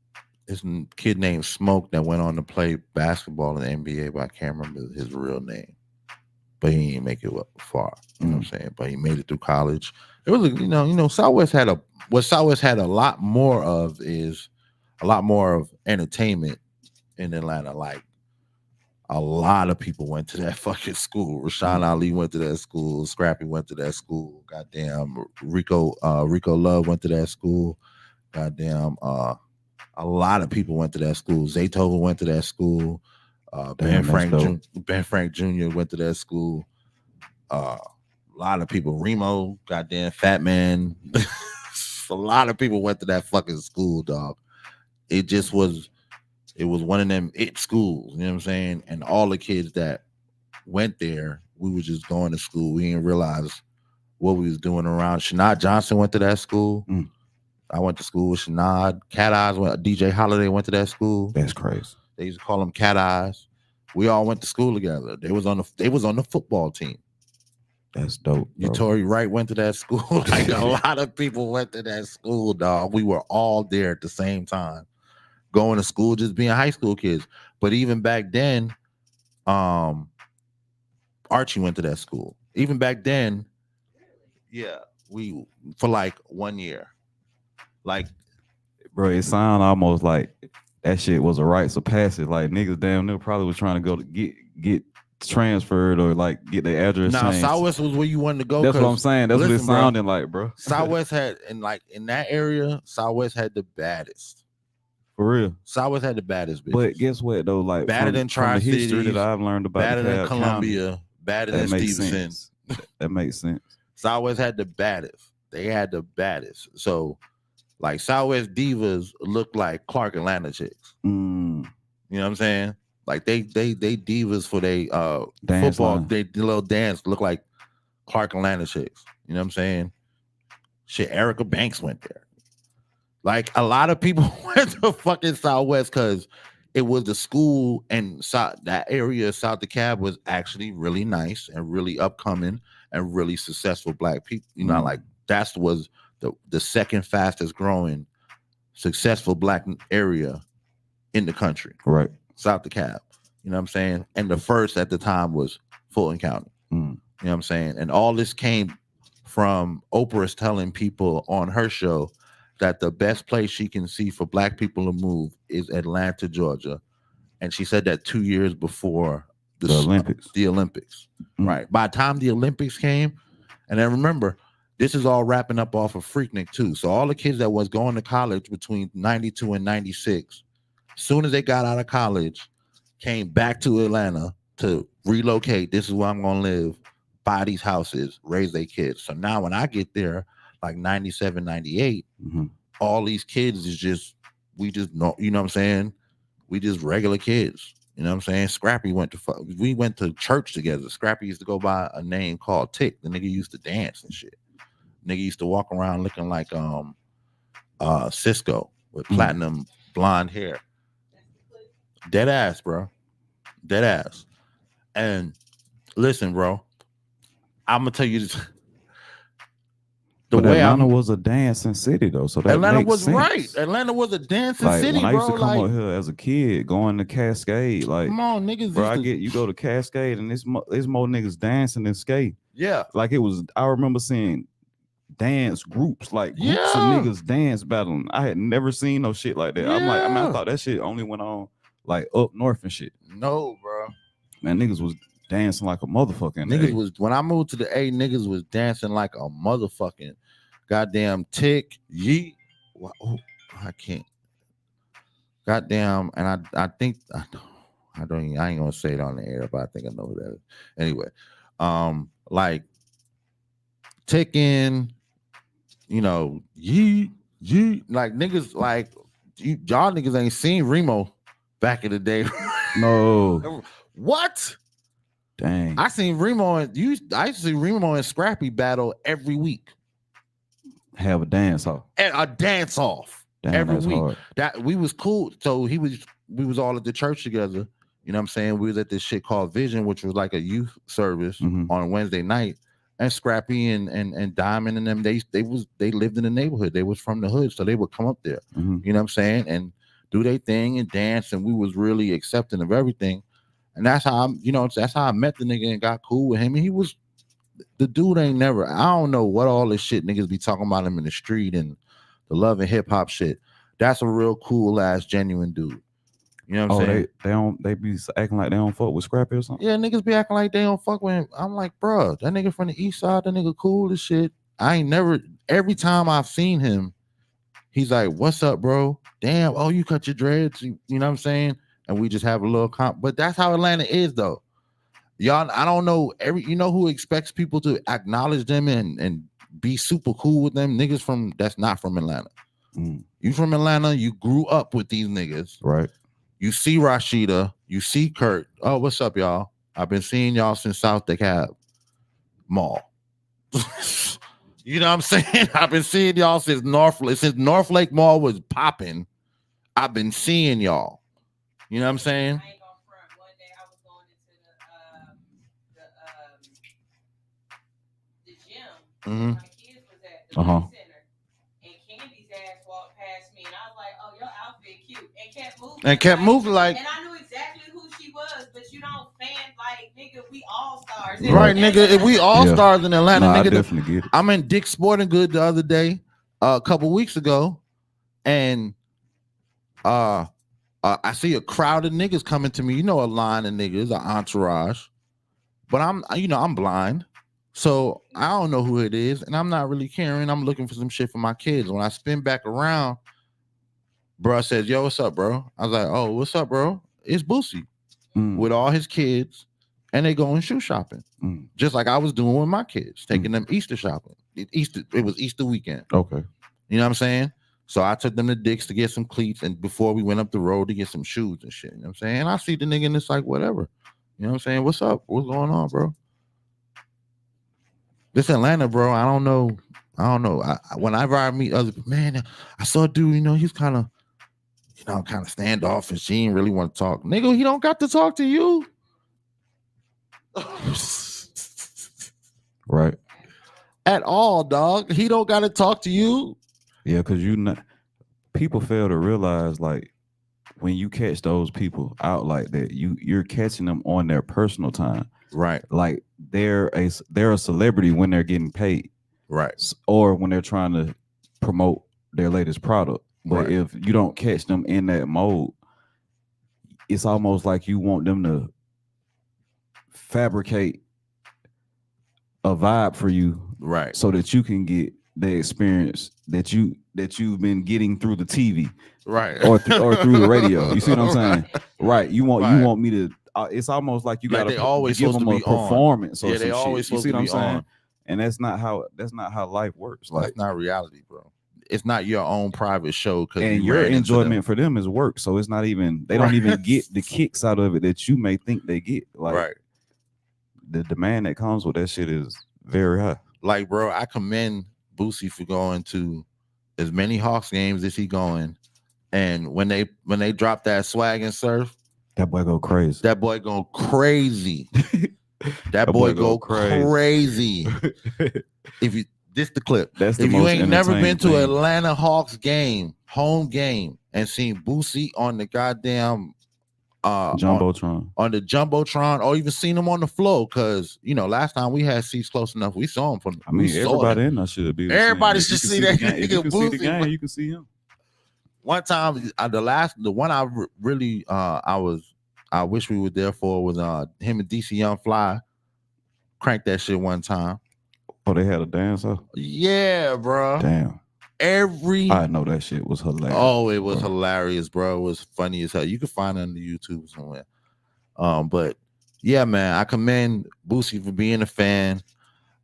This kid named Smoke that went on to play basketball in the NBA, but I can't remember his real name. But he didn't make it far. You know what I'm saying? But he made it through college. It was, you know, Southwest had a lot more of is a lot more of entertainment in Atlanta. Like, a lot of people went to that fucking school. Rashawn Ali went to that school. Scrappy went to that school. Goddamn, Rico Love went to that school. Goddamn, a lot of people went to that school. Zaytoven went to that school. Ben Frank Jr. went to that school. A lot of people. Remo, goddamn Fat Man. A lot of people went to that fucking school, dog. It was one of them schools, you know what I'm saying? And all the kids that went there, we was just going to school. We didn't realize what we was doing around. Shanad Johnson went to that school. I went to school with Shanad. Cat Eyes DJ Holiday went to that school. That's crazy. They used to call them Cat Eyes. We all went to school together. They was on the football team. That's dope. Tory Wright went to that school. Like, a lot of people went to that school, dog. We were all there at the same time, going to school, just being high school kids. But even back then, Archie went to that school. Even back then, we for like 1 year. Like, bro, it sound almost like that shit was a rites of passage. Like, niggas damn near probably was trying to go to get transferred or like get their address Now changed. Southwest was where you wanted to go. That's what I'm 'cause saying. That's what listen, it bro, sounded like, bro. Southwest had in that area, Southwest had the baddest. For real. Southwest had the baddest bitches. But guess what though? Like Better than from the history Tri-Cities, that I've learned about better than DeKalb County, Columbia, better that than makes Stevenson. sense. That makes sense. Southwest had the baddest. They had the baddest. So like Southwest divas look like Clark Atlanta chicks. Mm. You know what I'm saying? Like they divas for they Dance football, line. they little dance look like Clark Atlanta chicks. You know what I'm saying? Shit, Erica Banks went there. Like a lot of people went to fucking Southwest because it was the school, and that area South DeKalb was actually really nice and really upcoming and really successful black people. You know, like that was the second fastest growing successful black area in the country. Right. South DeKalb. You know what I'm saying? And the first at the time was Fulton County. You know what I'm saying? And all this came from Oprah's telling people on her show that the best place she can see for black people to move is Atlanta, Georgia. And she said that 2 years before the Olympics. Right. By the time the Olympics came, and then remember, this is all wrapping up off of Freaknik too. So all the kids that was going to college between 92 and 96, as soon as they got out of college, came back to Atlanta to relocate. This is where I'm going to live, buy these houses, raise their kids. So now when I get there, like 97, 98, all these kids is just, we just know, you know what I'm saying? We just regular kids. You know what I'm saying? Scrappy we went to church together. Scrappy used to go by a name called Tick. The nigga used to dance and shit. Nigga used to walk around looking like Cisco with platinum blonde hair. Dead ass, bro. Dead ass. And listen, bro, I'm gonna tell you this. But Atlanta was a dancing city though, so that Atlanta makes was sense. Right. Atlanta was a dancing like, city, when I bro. used to come out here as a kid, going to Cascade, like, come on, niggas. Bro, you go to Cascade and there's more niggas dancing than skate. Yeah. Like it was. I remember seeing dance groups, like groups of niggas dance battling. I had never seen no shit like that. Yeah. I'm like, I thought that shit only went on like up north and shit. No, bro. Man, niggas was dancing like a motherfucking niggas was when I moved to the A, niggas was dancing like a motherfucking goddamn Tick, Yeet. Oh, I can't. Goddamn, and I think I ain't gonna say it on the air, but I think I know who that is. Anyway, like Tickin', you know, Yeet, like niggas like y'all niggas ain't seen Remo back in the day. No. What? Dang. I seen Remo I used to see Remo and Scrappy battle every week. Have a dance off. A dance off. Damn, every that's week. Hard. That we was cool. So we was all at the church together. You know what I'm saying? We was at this shit called Vision, which was like a youth service on Wednesday night. And Scrappy and Diamond and them, they lived in the neighborhood. They was from the hood, so they would come up there. You know what I'm saying? And do their thing and dance, and we was really accepting of everything. And that's how that's how I met the nigga and got cool with him. And he was the dude ain't never. I don't know what all this shit niggas be talking about him in the street and the love and hip hop shit. That's a real cool ass genuine dude. You know what I'm saying? They be acting like they don't fuck with Scrappy or something. Yeah, niggas be acting like they don't fuck with him. I'm like, bro, that nigga from the east side, that nigga cool as shit. I ain't never. Every time I've seen him, he's like, "What's up, bro? Damn, oh, you cut your dreads." You know what I'm saying? And we just have a little comp. But that's how Atlanta is, though. Y'all, I don't know. You know who expects people to acknowledge them and be super cool with them? Niggas that's not from Atlanta. You from Atlanta, you grew up with these niggas. Right. You see Rashida, you see Kurt. Oh, what's up, y'all? I've been seeing y'all since South DeKalb Mall. You know what I'm saying? I've been seeing y'all since North Lake Mall was popping. I've been seeing y'all. You know what I'm saying? I ain't gonna front. One day I was going into the gym. My kids was at the center, and Candy's ass walked past me, and I was like, "Oh, your outfit cute," and kept moving like. And I knew exactly who she was, but you don't fan like nigga. We all stars, right, nigga. We all stars in Atlanta, nigga. I definitely get it. I'm in Dick's Sporting Goods the other day, a couple weeks ago, and I see a crowd of niggas coming to me. You know, a line of niggas, an entourage. But I'm blind. So I don't know who it is, and I'm not really caring. I'm looking for some shit for my kids. When I spin back around, bro says, "Yo, what's up, bro?" I was like, "Oh, what's up, bro?" It's Boosie with all his kids, and they going shoe shopping, just like I was doing with my kids, taking them Easter shopping. It was Easter weekend. Okay. You know what I'm saying? So I took them to Dick's to get some cleats, and before we went up the road to get some shoes and shit. You know what I'm saying? And I see the nigga, and it's like, whatever. You know what I'm saying? What's up? What's going on, bro? This Atlanta, bro. I don't know. Whenever I meet other man, I saw a dude. He's kind of, kind of standoffish. He didn't really want to talk. Nigga, he don't got to talk to you. Right. At all, dog. He don't got to talk to you. Yeah, because people fail to realize, like, when you catch those people out like that, you're catching them on their personal time. Right. Like they're a celebrity when they're getting paid. Right. Or when they're trying to promote their latest product. But if you don't catch them in that mode, it's almost like you want them to fabricate a vibe for you, right, so that you can get the experience that you've been getting through the TV, right, or through the radio. You see what I'm saying? Right. You want me to. It's almost like you got to give them a performance. Yeah, they always supposed to be on. You see what I'm saying? And that's not how life works. Like, that's not reality, bro. It's not your own private show, and your enjoyment for them is work. So it's not even, they don't even get the kicks out of it that you may think they get. Like, the demand that comes with that shit is very high. Like, bro, I commend Boosie for going to as many Hawks games as he going, and when they drop that swag and surf, that boy go crazy. That boy go crazy. That boy go crazy. If you this the clip. That's if you ain't never been to an Atlanta Hawks game, home game, and seen Boosie on the goddamn Jumbotron, on the Jumbotron, or even seen him on the floor, because last time we had seats close enough, we saw him from. I mean, everybody in there should be. Everybody should see that nigga. If you can see the game, you can see him. One time, the one I really I wish we were there for was him and DC Young Fly cranked that shit one time. Oh, they had a dancer? Yeah, bro. Damn. I know that shit was hilarious. Oh, it was hilarious, bro. It was funny as hell. You can find it on the YouTube somewhere. But yeah, man, I commend Boosie for being a fan.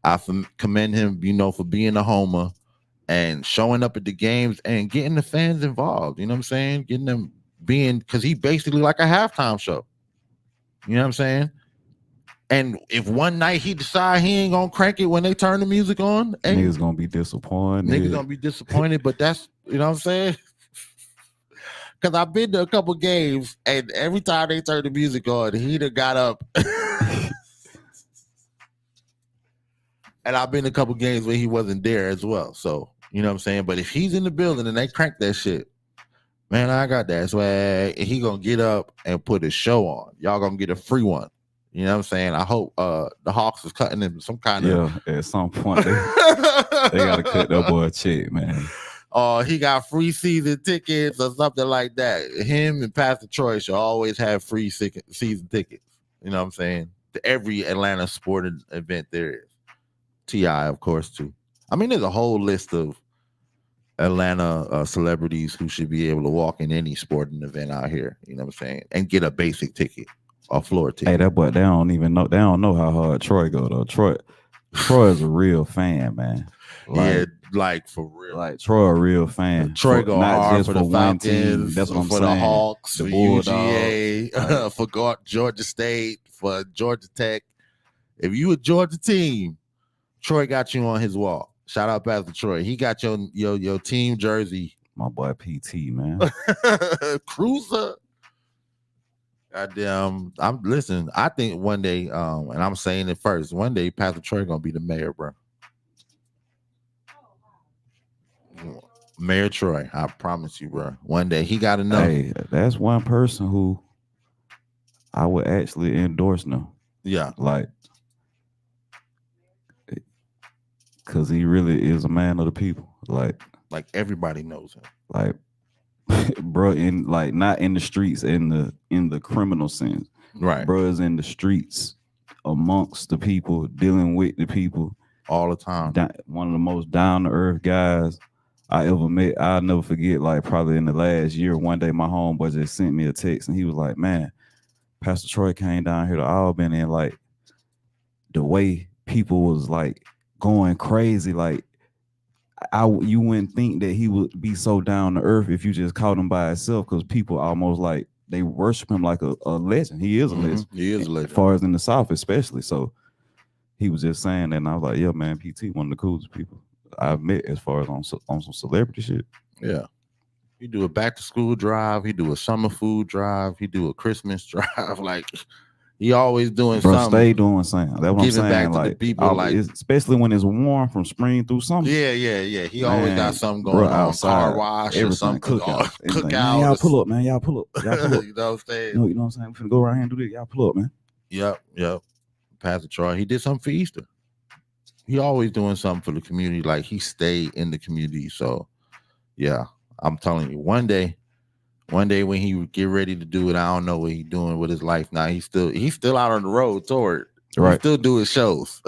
I commend him, for being a homer and showing up at the games and getting the fans involved. You know what I'm saying? Getting them because he basically like a halftime show. You know what I'm saying? And if one night he decide he ain't gonna crank it when they turn the music on, niggas gonna be disappointed. Niggas gonna be disappointed, but that's, you know what I'm saying? Because I've been to a couple games, and every time they turn the music on, he done got up. And I've been to a couple games where he wasn't there as well. So, you know what I'm saying? But if he's in the building and they crank that shit, man, I got that swag. He gonna get up and put a show on. Y'all gonna get a free one. You know what I'm saying? I hope the Hawks is cutting him some kind of. Yeah, at some point they gotta cut that boy a check, man. He got free season tickets or something like that. Him and Pastor Troy should always have free season tickets. You know what I'm saying? To every Atlanta sporting event there is. T.I., of course, too. I mean, there's a whole list of Atlanta celebrities who should be able to walk in any sporting event out here. You know what I'm saying? And get a basic ticket. A floor ticket. Hey, that boy, they don't know how hard Troy go though. Troy is a real fan, man. Yeah, like for real. Like Troy a real fan. Troy go not hard just for the one Falcons, team. That's what I'm for saying. The Hawks, the for UGA, for Georgia State, for Georgia Tech. If you a Georgia team, Troy got you on his wall. Shout out Pastor Troy. He got your team jersey. My boy PT, man. Cruiser. Goddamn, I think one day, and I'm saying it first, one day Pastor Troy gonna be the mayor, bro. Mayor Troy, I promise you, bro. One day he got to know. Hey, that's one person who I would actually endorse now. Yeah, like, because he really is a man of the people. Like everybody knows him. Like, bro, not in the streets in the criminal sense. Right. Bro is in the streets amongst the people, dealing with the people all the time. One of the most down to earth guys I ever met. I'll never forget, like probably in the last year, one day my homeboy just sent me a text and he was like, man, Pastor Troy came down here to Albany and like the way people was like going crazy, like you wouldn't think that he would be so down to earth if you just caught him by himself, because people almost like they worship him like a legend. He is a legend. He is a legend. As far as in the South, especially. So he was just saying that, and I was like, "Yeah, man, PT, one of the coolest people I've met as far as on some celebrity shit." Yeah, he do a back to school drive. He do a summer food drive. He do a Christmas drive. Like he always doing something. Stay doing something. That's what I'm saying. Back like to the people, like especially when it's warm from spring through summer. Yeah. He always got something going on. Outside, car wash everything, or something. Cookout. Man, y'all pull up, man. Y'all pull up. Y'all pull up. You know what I'm saying? You know what I'm saying? We finna go around here and do this. Y'all pull up, man. Yep. Pastor Troy, he did something for Easter. He always doing something for the community. Like he stayed in the community. So yeah, I'm telling you, one day when he get ready to do it, I don't know what he's doing with his life now. He's still out on the road toward. Right. He's still doing shows.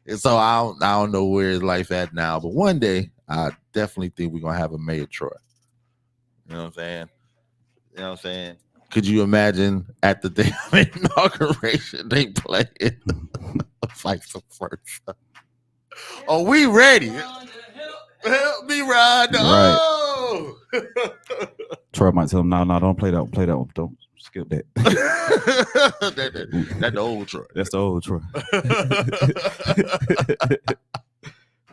And so I don't know where his life at now. But one day I definitely think we're gonna have a Mayor Troy. You know what I'm saying? Could you imagine at the day of inauguration they play it? Like the first. Are we ready? Help me ride. Right. Oh. Troy might tell him, no, don't play that one. Don't skip that. That's the old Troy. That's the old Troy.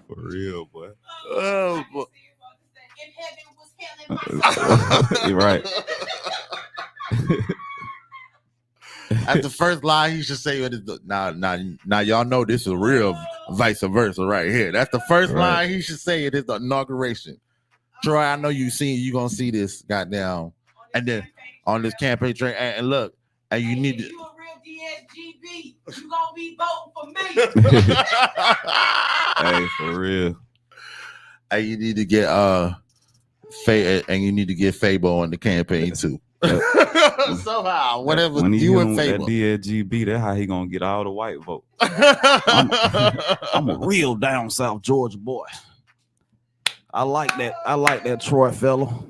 For real, boy. Oh, boy. You're right. At the first line, he should say, now y'all know this is real vice versa right here. That's the first line he should say. It is the inauguration. Troy, I know you gonna see this goddamn, and then on this campaign train, and look, and you need to. You a real DSGB. You gonna be voting for me. Hey, for real. And you need to get and you need to get Fabo on the campaign too. Somehow, whatever when you and that Fabo. DSGB, that's how he gonna get all the white vote. I'm a real down south Georgia boy. I like that Troy fellow.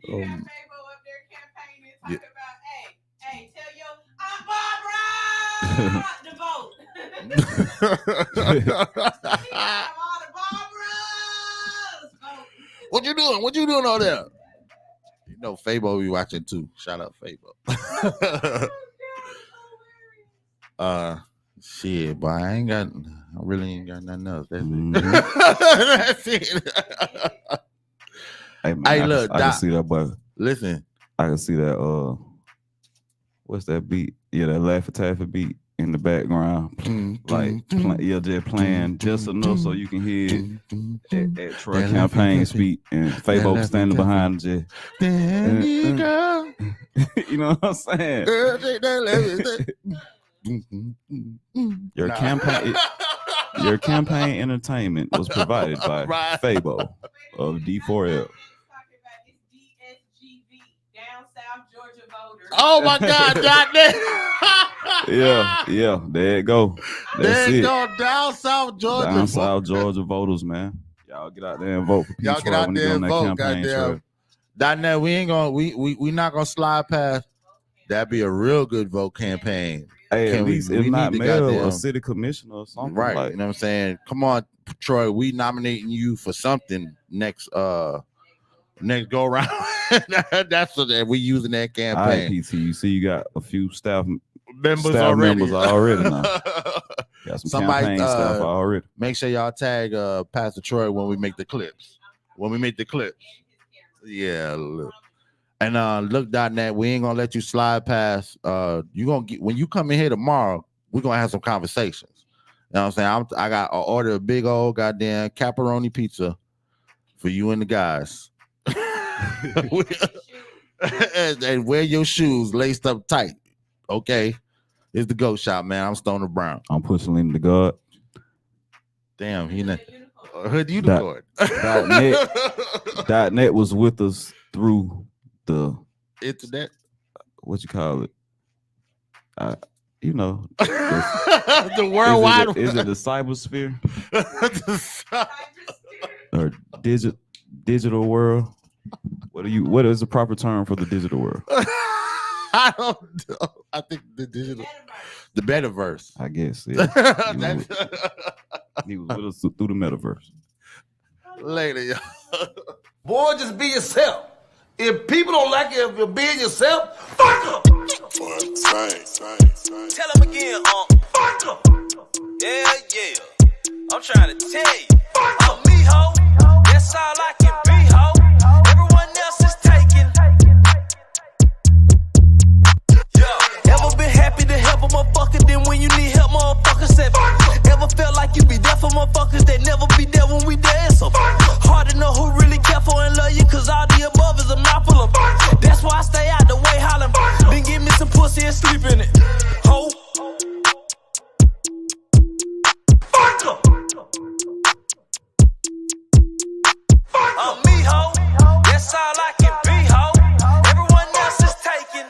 You got Fabo up there campaigning, talking about, hey, tell your Aunt Barbara to vote. All the Barbaras vote. What you doing? What you doing over there? You know, Fabo be watching too. Shout out Fabo. Shit, but I really ain't got nothing else. That's it. That's it. Hey, man, look, I can see that, boy. Listen, I can see that. What's that beat? Yeah, that Laffy Taffy beat in the background, just playing just enough so you can hear that Troy campaign speak, and Fabo standing behind the you know what I'm saying? Your campaign entertainment was provided by Fabo of D4L. Oh my God, goddamn. Yeah, there it go. That's there it. Go, down South Georgia. Down South Georgia voters, man. Y'all get out there and vote for P. Y'all get out there and vote, goddamn. That we not gonna slide past. That'd be a real good vote campaign. Hey, at least if not mayor or city commissioner or something. Right. Like. You know what I'm saying? Come on, Troy, we nominating you for something next go around. That's what we using that campaign. All right, PT, you see you got a few staff members already now. Got some somebody campaign staff already. Make sure y'all tag Pastor Troy when we make the clips. Yeah, look. And look.net, we ain't gonna let you slide past. You gonna get when you come in here tomorrow, we're gonna have some conversations. You know what I'm saying? I got to order a big old goddamn pepperoni pizza for you and the guys. And wear your shoes laced up tight. Okay. It's the GOAT Shop, man. I'm Stoner Brown. I'm Pushalini Da God. Damn, he not Hood Unicorn. .net was with us through the internet. What you call it? you know, The worldwide. is it the cybersphere or digital world? What is the proper term for the digital world? I don't know. I think the metaverse. I guess. Yeah. He was with us through the metaverse. Later, y'all. Boy, just be yourself. If people don't like you if you're being yourself, fuck them. Tell him again, fuck them. Yeah. I'm trying to tell you. I'm me, ho. That's all I can be, ho. Everyone else is taken. Ever been happy to help a motherfucker, then when you need help, motherfucker said ever felt like you be there for motherfuckers that never be there when we there? So hard to know who really care for and love you, cause all the above is a mouthful of. That's why I stay out the way hollering. Then give me some pussy and sleep in it. Ho. Fuck em. I'm me, ho. That's all I can be, ho. Everyone else is taken.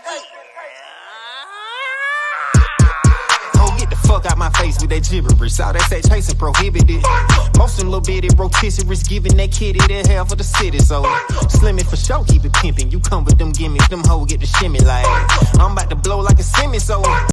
Get the fuck out my face with that gibberish. All that say chasing prohibited. Most them little bitty rotisseries giving that kitty the hell for the city. So slim it for sure, keep it pimping. You come with them gimmicks, them hoes get the shimmy like I'm about to blow like a semi. So